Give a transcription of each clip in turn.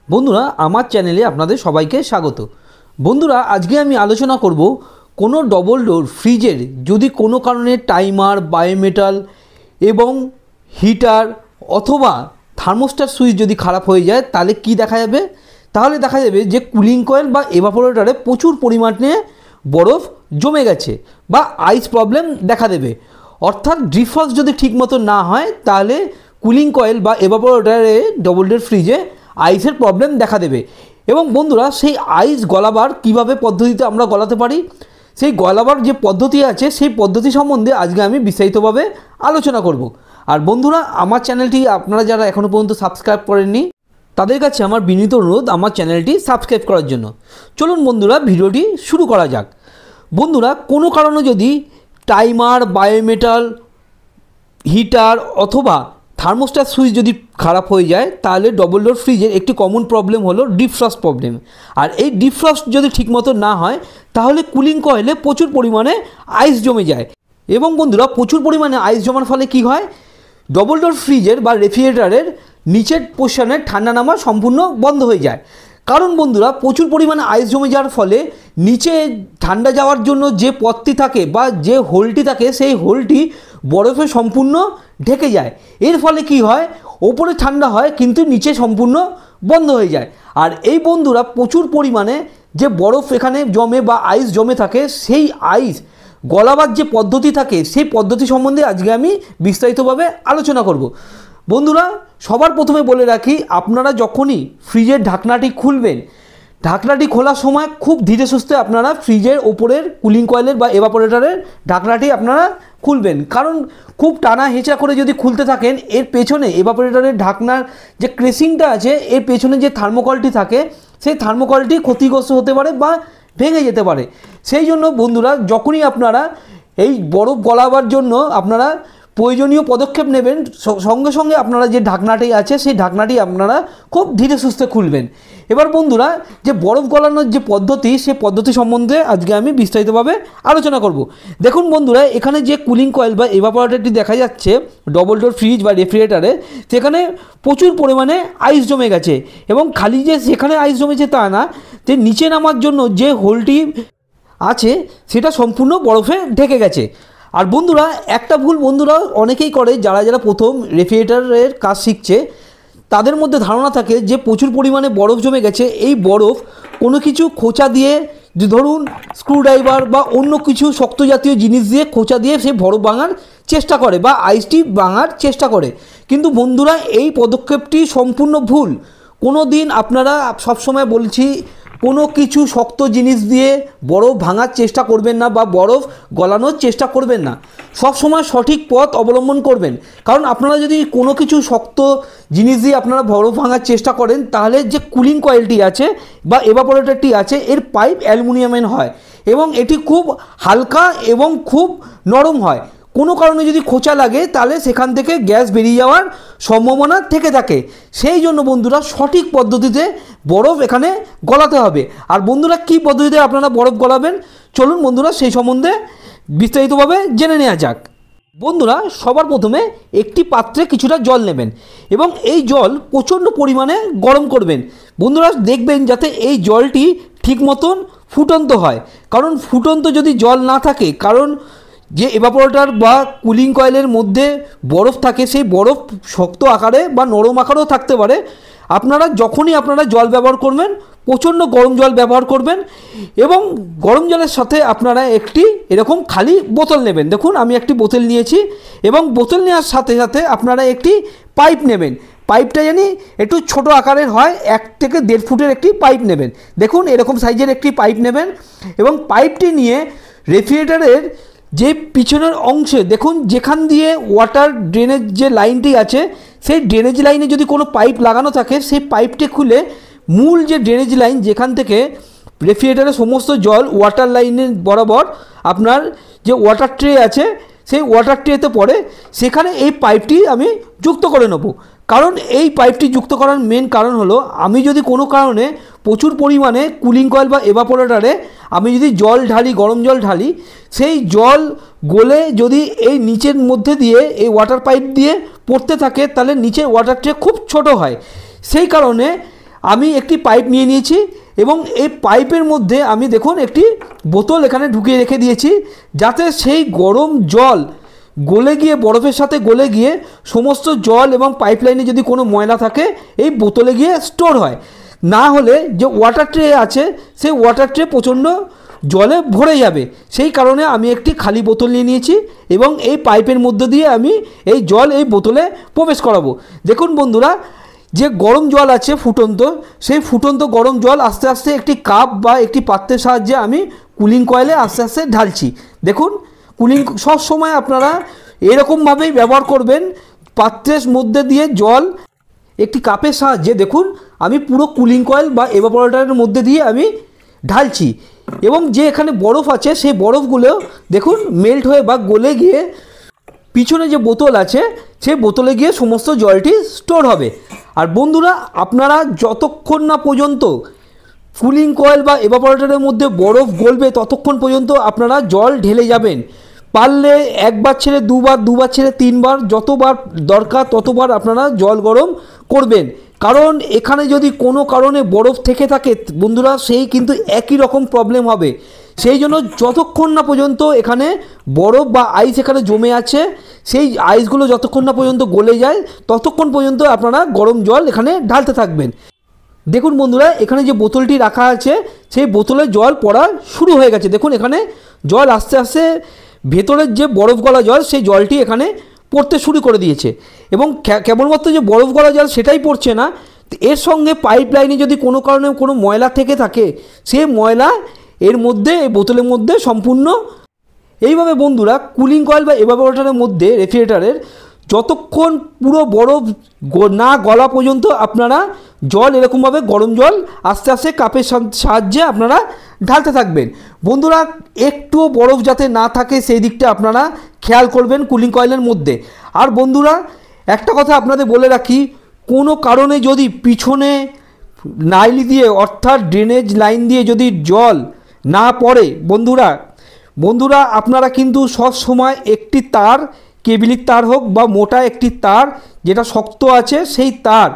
বন্ধুরা আমার চ্যানেলে আপনাদের সবাইকে স্বাগত। বন্ধুরা আজকে আমি আলোচনা করব কোনো ডবল ডোর ফ্রিজের যদি কোনো কারণে টাইমার, বায়োমেটাল এবং হিটার অথবা থার্মোস্ট্যাট সুইচ যদি খারাপ হয়ে যায় তাহলে কি দেখা যাবে। তাহলে দেখা যাবে যে কুলিং কয়েল বা এভাপোরেটরে প্রচুর পরিমাণে বরফ জমে গেছে বা আইস প্রবলেম দেখা দেবে। অর্থাৎ ডিফ্রস্ট যদি ঠিকমতো না হয় তাহলে কুলিং কয়েল বা এভাপোরেটরে ডবল ডোর ফ্রিজে আইসের প্রবলেম দেখা দেবে। এবং বন্ধুরা সেই আইস গলাবার কিভাবে পদ্ধতিতে আমরা গলাতে পারি, সেই গলাবার যে পদ্ধতি আছে সেই পদ্ধতি সম্বন্ধে আজকে আমি বিস্তারিতভাবে আলোচনা করব। আর বন্ধুরা আমার চ্যানেলটি আপনারা যারা এখনও পর্যন্ত সাবস্ক্রাইব করেননি তাদের কাছে আমার বিনীত অনুরোধ আমার চ্যানেলটি সাবস্ক্রাইব করার জন্য। চলুন বন্ধুরা ভিডিওটি শুরু করা যাক। বন্ধুরা কোনো কারণে যদি টাইমার, বায়োমেটাল, হিটার অথবা থার্মোস্ট্যাট সুইচ যদি খারাপ হয়ে যায় তাহলে ডবল ডোর ফ্রিজের একটি কমন প্রবলেম হলো ডিফ্রস্ট প্রবলেম। আর এই ডিফ্রস্ট যদি ঠিকমতো না হয় তাহলে কুলিং কয়েলে প্রচুর পরিমাণে আইস জমে যায়। এবং বন্ধুরা প্রচুর পরিমাণে আইস জমার ফলে কি হয়, ডবল ডোর ফ্রিজের বা রেফ্রিজারেটরের নিচের পোর্শনে ঠান্ডা নামা সম্পূর্ণ বন্ধ হয়ে যায়। কারণ বন্ধুরা প্রচুর পরিমাণে আইস জমে যাওয়ার ফলে নিচে ঠান্ডা যাওয়ার জন্য যে পথটি থাকে বা যে হোলটি থাকে সেই হোলটি বরফে সম্পূর্ণ ঢেকে যায়। এর ফলে কি হয়, ওপরে ঠান্ডা হয় কিন্তু নিচে সম্পূর্ণ বন্ধ হয়ে যায়। আর এই বন্ধুরা প্রচুর পরিমাণে যে বরফ এখানে জমে বা আইস জমে থাকে সেই আইস গলাবার যে পদ্ধতি থাকে সেই পদ্ধতি সম্বন্ধে আজকে আমি বিস্তারিতভাবে আলোচনা করব। বন্ধুরা সবার প্রথমে বলে রাখি, আপনারা যখনই ফ্রিজের ঢাকনাটি খুলবেন, ঢাকনাটি খোলার সময় খুব ধীরে সুস্থে আপনারা ফ্রিজের ওপরের কুলিং কয়েলের বা এভাপোরেটরের ঢাকনাটি আপনারা খুলবেন। কারণ খুব টানা হেঁচা করে যদি খুলতে থাকেন এর পেছনে এভাপোরেটরের ঢাকনার যে ক্রেসিংটা আছে এর পেছনে যে থার্মোকলটি থাকে সেই থার্মোকলটি ক্ষতিগ্রস্ত হতে পারে বা ভেঙে যেতে পারে। সেই জন্য বন্ধুরা যখনই আপনারা এই বরফ গলাবার জন্য আপনারা প্রয়োজনীয় পদক্ষেপ নেবেন, সঙ্গে সঙ্গে আপনারা যে ঢাকনাটি আছে সেই ঢাকনাটি আপনারা খুব ধীরে সুস্থে খুলবেন। এবার বন্ধুরা যে বরফ গলানোর যে পদ্ধতি সেই পদ্ধতি সম্বন্ধে আজকে আমি বিস্তারিতভাবে আলোচনা করব। দেখুন বন্ধুরা এখানে যে কুলিং কয়েল বা এভাপোরেটরটি দেখা যাচ্ছে ডবল ডোর ফ্রিজ বা রেফ্রিজারেটরে, সেখানে প্রচুর পরিমাণে আইস জমে গেছে। এবং খালি যে সেখানে আইস জমেছে তা না, যে নিচে নামার জন্য যে হোলটি আছে সেটা সম্পূর্ণ বরফে ঢেকে গেছে। আর বন্ধুরা একটা ভুল বন্ধুরা অনেকেই করে, যারা যারা প্রথম রেফ্রিজারেটরের কাজ শিখছে তাদের মধ্যে ধারণা থাকে যে প্রচুর পরিমাণে বরফ জমে গেছে, এই বরফ কোনো কিছু খোঁচা দিয়ে, যে ধরুন স্ক্রুড্রাইভার বা অন্য কিছু শক্ত জাতীয় জিনিস দিয়ে খোঁচা দিয়ে সে বরফ ভাঙার চেষ্টা করে বা আইসটি ভাঙার চেষ্টা করে। কিন্তু বন্ধুরা এই পদক্ষেপটি সম্পূর্ণ ভুল। কোনো দিন আপনারা, সবসময় বলছি, কোনো কিছু শক্ত জিনিস দিয়ে বরফ ভাঙার চেষ্টা করবেন না বা বরফ গলানোর চেষ্টা করবেন না। সব সময় সঠিক পথ অবলম্বন করবেন। কারণ আপনারা যদি কোনো কিছু শক্ত জিনিস দিয়ে আপনারা বরফ ভাঙার চেষ্টা করেন তাহলে যে কুলিং কয়েলটি আছে বা এভাপোরেটরটি আছে এর পাইপ অ্যালুমিনিয়ামের হয় এবং এটি খুব হালকা এবং খুব নরম হয়। কোনো কারণে যদি খোঁচা লাগে তাহলে সেখান থেকে গ্যাস বেরিয়ে যাওয়ার সম্ভাবনা থেকে থাকে। সেই জন্য বন্ধুরা সঠিক পদ্ধতিতে বরফ এখানে গলাতে হবে। আর বন্ধুরা কী পদ্ধতিতে আপনারা বরফ গলাবেন চলুন বন্ধুরা সেই সম্বন্ধে বিস্তারিতভাবে জেনে নেওয়া যাক। বন্ধুরা সবার প্রথমে একটি পাত্রে কিছুটা জল নেবেন এবং এই জল প্রচণ্ড পরিমাণে গরম করবেন। বন্ধুরা দেখবেন যাতে এই জলটি ঠিক মতন ফুটন্ত হয়। কারণ ফুটন্ত যদি জল না থাকে, কারণ যে এভাপোরেটর বা কুলিং কয়েলের মধ্যে বরফ থাকে সেই বরফ শক্ত আকারে বা নরম আকারেও থাকতে পারে। আপনারা যখনই আপনারা জল ব্যবহার করবেন প্রচণ্ড গরম জল ব্যবহার করবেন এবং গরম জলের সাথে আপনারা একটি এরকম খালি বোতল নেবেন। দেখুন আমি একটি বোতল নিয়েছি এবং বোতল নেওয়ার সাথে সাথে আপনারা একটি পাইপ নেবেন। পাইপটা জানি একটু ছোট আকারের হয়, 1 থেকে 1.5 ফুটের একটি পাইপ নেবেন। দেখুন এরকম সাইজের একটি পাইপ নেবেন এবং পাইপটি নিয়ে রেফ্রিজারেটরের যে পিছনের অংশে দেখুন যেখান দিয়ে ওয়াটার ড্রেনেজ যে লাইনটি আছে সেই ড্রেনেজ লাইনে যদি কোনো পাইপ লাগানো থাকে সেই পাইপটি খুলে মূল যে ড্রেনেজ লাইন যেখান থেকে রেফ্রিজারেটরের সমস্ত জল ওয়াটার লাইনের বরাবর আপনার যে ওয়াটার ট্রে আছে সেই ওয়াটার ট্রেতে পড়ে, সেখানে এই পাইপটি আমি যুক্ত করে নেব। কারণ এই পাইপটি যুক্ত করার মেন কারণ হলো, আমি যদি কোনো কারণে প্রচুর পরিমাণে কুলিং কয়েল বা এভাপোরেটরে আমি যদি জল ঢালি, গরম জল ঢালি, সেই জল গলে যদি এই নিচের মধ্যে দিয়ে এই ওয়াটার পাইপ দিয়ে পড়তে থাকে তাহলে নিচের ওয়াটার ট্রে খুব ছোট হয়। সেই কারণে আমি একটি পাইপ নিয়ে নিয়েছি এবং এই পাইপের মধ্যে আমি দেখুন একটি বোতল এখানে ঢুকিয়ে রেখে দিয়েছি, যাতে সেই গরম জল গলে গিয়ে বরফের সাথে গলে গিয়ে সমস্ত জল এবং পাইপলাইনে যদি কোনো ময়লা থাকে এই বোতলে গিয়ে স্টোর হয়। না হলে যে ওয়াটার ট্রে আছে সেই ওয়াটার ট্রে প্রচণ্ড জলে ভরে যাবে। সেই কারণে আমি একটি খালি বোতল নিয়ে নিয়েছি এবং এই পাইপের মধ্য দিয়ে আমি এই জল এই বোতলে প্রবেশ করাবো। দেখুন বন্ধুরা, যে গরম জল আছে ফুটন্ত, সেই ফুটন্ত গরম জল আস্তে আস্তে একটি কাপ বা একটি পাত্রের সাহায্যে আমি কুলিং কয়েলে আস্তে আস্তে ঢালছি। দেখুন, কুলিং সব সময় আপনারা এরকমভাবেই ব্যবহার করবেন। পাত্রের মধ্যে দিয়ে জল একটি কাপের সাহায্যে দেখুন আমি পুরো কুলিং কয়েল বা এভাপোরেটরের মধ্যে দিয়ে আমি ঢালছি এবং যে এখানে বরফ আছে সেই বরফগুলো দেখুন মেল্ট হয়ে বা গলে গিয়ে পিছনে যে বোতল আছে সেই বোতলে গিয়ে সমস্ত জলটি স্টোর হবে। আর বন্ধুরা, আপনারা যতক্ষণ না পর্যন্ত কুলিং কয়েল বা এভাপোরেটরের মধ্যে বরফ গলবে ততক্ষণ পর্যন্ত আপনারা জল ঢেলে যাবেন। পারলে একবার ছেড়ে দুবার, দুবার ছেড়ে তিনবার, যতবার দরকার ততবার আপনারা জল গরম করবেন। কারণ এখানে যদি কোনো কারণে বরফ থেকে থাকে বন্ধুরা, সেই কিন্তু একই রকম প্রবলেম হবে। সেই জন্য যতক্ষণ না পর্যন্ত এখানে বরফ বা আইস এখানে জমে আছে, সেই আইসগুলো যতক্ষণ না পর্যন্ত গলে যায় ততক্ষণ পর্যন্ত আপনারা গরম জল এখানে ঢালতে থাকবেন। দেখুন বন্ধুরা, এখানে যে বোতলটি রাখা আছে সেই বোতলে জল পড়া শুরু হয়ে গেছে। দেখুন এখানে জল আস্তে আস্তে ভেতরের যে বরফ গলা জল সেই জলটি এখানে পড়তে শুরু করে দিয়েছে এবং কেবলমাত্র যে বরফ গলা জল সেটাই পড়ছে না, এর সঙ্গে পাইপ লাইনে যদি কোনো কারণে কোনো ময়লা থেকে থাকে সেই ময়লা এর মধ্যে, এই বোতলের মধ্যে সম্পূর্ণ এইভাবে বন্ধুরা কুলিং কয়েল বা এভাপোরেটরের মধ্যে রেফ্রিজারেটরের যতক্ষণ পুরো বরফ না গলা পর্যন্ত আপনারা জল এরকমভাবে গরম জল আস্তে আস্তে কাপের সাহায্যে আপনারা ঢালতে থাকবেন। বন্ধুরা, একটুও বরফ যাতে না থাকে সেই দিকটা আপনারা খেয়াল করবেন কুলিং কয়েলের মধ্যে। আর বন্ধুরা, একটা কথা আপনাদের বলে রাখি, কোনো কারণে যদি পিছনে নাইলি দিয়ে অর্থাৎ ড্রেনেজ লাইন দিয়ে যদি জল না পড়ে বন্ধুরা আপনারা কিন্তু সব সময় একটি তার, কেবিলের তার হোক বা মোটা একটি তার যেটা শক্ত আছে সেই তার,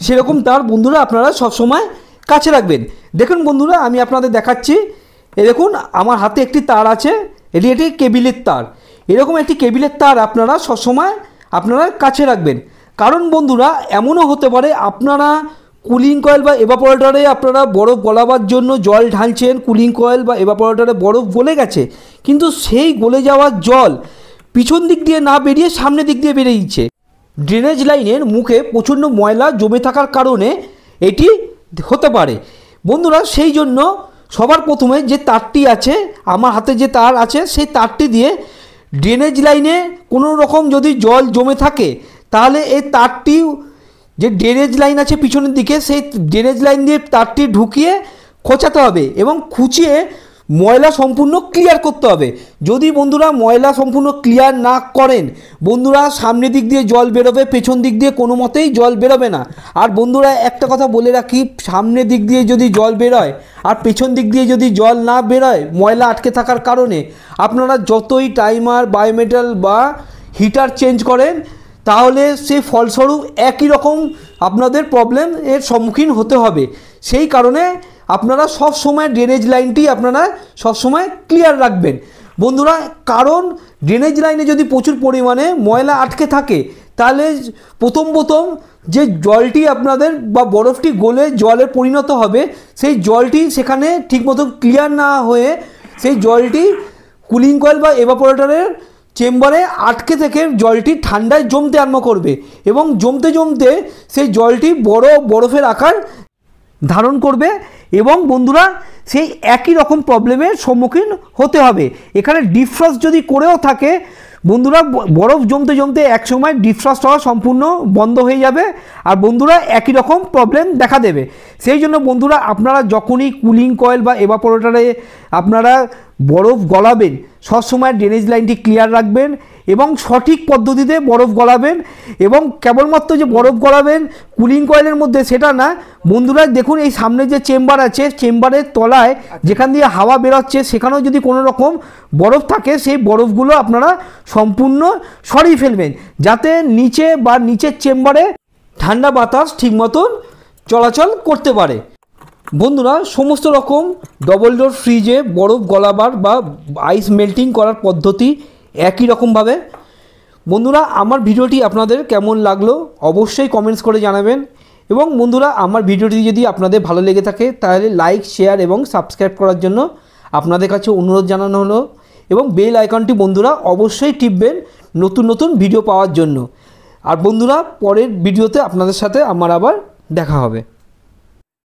সেরকম তার বন্ধুরা আপনারা সবসময় কাছে রাখবেন। দেখুন বন্ধুরা, আমি আপনাদের দেখাচ্ছি। দেখুন আমার হাতে একটি তার আছে, এটি কেবিলের তার। এরকম একটি কেবিলের তার আপনারা সবসময় আপনারা কাছে রাখবেন। কারণ বন্ধুরা, এমনও হতে পারে আপনারা কুলিং কয়েল বা এভাপোরেটরে আপনারা বরফ গলাবার জন্য জল ঢালছেন, কুলিং কয়েল বা এভাপোরেটরে বরফ গলে গেছে, কিন্তু সেই গলে যাওয়ার জল পিছন দিক দিয়ে না বেরিয়ে সামনের দিক দিয়ে বেরিয়েছে। ড্রেনেজ লাইনের মুখে প্রচণ্ড ময়লা জমে থাকার কারণে এটি হতে পারে বন্ধুরা। সেই জন্য সবার প্রথমে যে তারটি আছে, আমার হাতে যে তার আছে, সেই তারটি দিয়ে ড্রেনেজ লাইনে কোনো রকম যদি জল জমে থাকে তাহলে এই তারটি, যে ড্রেনেজ লাইন আছে পিছনের দিকে, সেই ড্রেনেজ লাইন দিয়ে তারটি ঢুকিয়ে খোঁচাতে হবে এবং খুঁচিয়ে ময়লা সম্পূর্ণ ক্লিয়ার করতে হবে। যদি বন্ধুরা ময়লা সম্পূর্ণ ক্লিয়ার না করেন বন্ধুরা, সামনের দিক দিয়ে জল বেরোবে, পেছন দিক দিয়ে কোনো মতেই জল বেরোবে না। আর বন্ধুরা একটা কথা বলে রাখি, সামনের দিক দিয়ে যদি জল বেরোয় আর পেছন দিক দিয়ে যদি জল না বেরোয় ময়লা আটকে থাকার কারণে, আপনারা যতই টাইমার, বায়োমেটাল বা হিটার চেঞ্জ করেন তাহলে সে ফলস্বরূপ একই রকম আপনাদের প্রবলেম এর সম্মুখীন হতে হবে। সেই কারণে আপনারা সব সময় ড্রেনেজ লাইনটি আপনারা সব সময় ক্লিয়ার রাখবেন বন্ধুরা। কারণ ড্রেনেজ লাইনে যদি প্রচুর পরিমাণে ময়লা আটকে থাকে তাহলে প্রথম যে জলটি আপনাদের বা বরফটি গলে জলে পরিণত হবে, সেই জলটি সেখানে ঠিকমতো ক্লিয়ার না হয়ে সেই জলটি কুলিং কয়েল বা এভাপোরেটরের চেম্বারে আটকে থেকে জলটি ঠান্ডায় জমতে আরম্ভ করবে এবং জমতে জমতে সেই জলটি বরফের আকার ধারণ করবে এবং বন্ধুরা সেই একই রকম প্রবলেমের সম্মুখীন হতে হবে। এখানে ডিফ্রস্ট যদি করেও থাকে বন্ধুরা, বরফ জমতে জমতে একসময় ডিফ্রস্ট হওয়া সম্পূর্ণ বন্ধ হয়ে যাবে আর বন্ধুরা একই রকম প্রবলেম দেখা দেবে। সেই জন্য বন্ধুরা আপনারা যখনই কুলিং কয়েল বা এভাপোরেটরে আপনারা বরফ গলাবেন সবসময় ড্রেনেজ লাইনটি ক্লিয়ার রাখবেন এবং সঠিক পদ্ধতিতে বরফ গলাবেন। এবং কেবলমাত্র যে বরফ গলাবেন কুলিং কয়েলের মধ্যে সেটা না বন্ধুরা, দেখুন এই সামনে যে চেম্বার আছে, চেম্বারের তলায় যেখান দিয়ে হাওয়া বেরোচ্ছে সেখানেও যদি কোনো রকম বরফ থাকে সেই বরফগুলো আপনারা সম্পূর্ণ সরিয়ে ফেলবেন, যাতে নিচে বা নিচের চেম্বারে ঠান্ডা বাতাস ঠিক মতন চলাচল করতে পারে। বন্ধুরা, সমস্ত রকম ডবল ডোর ফ্রিজে বরফ গলাবার বা আইস মেল্টিং করার পদ্ধতি একই রকমভাবে। বন্ধুরা, আমার ভিডিওটি আপনাদের কেমন লাগলো অবশ্যই কমেন্টস করে জানাবেন। এবং বন্ধুরা, আমার ভিডিওটি যদি আপনাদের ভালো লেগে থাকে তাহলে লাইক, শেয়ার এবং সাবস্ক্রাইব করার জন্য আপনাদের কাছে অনুরোধ জানানো হলো। এবং বেল আইকনটি বন্ধুরা অবশ্যই টিপবেন নতুন নতুন ভিডিও পাওয়ার জন্য। আর বন্ধুরা, পরের ভিডিওতে আপনাদের সাথে আমার আবার দেখা হবে।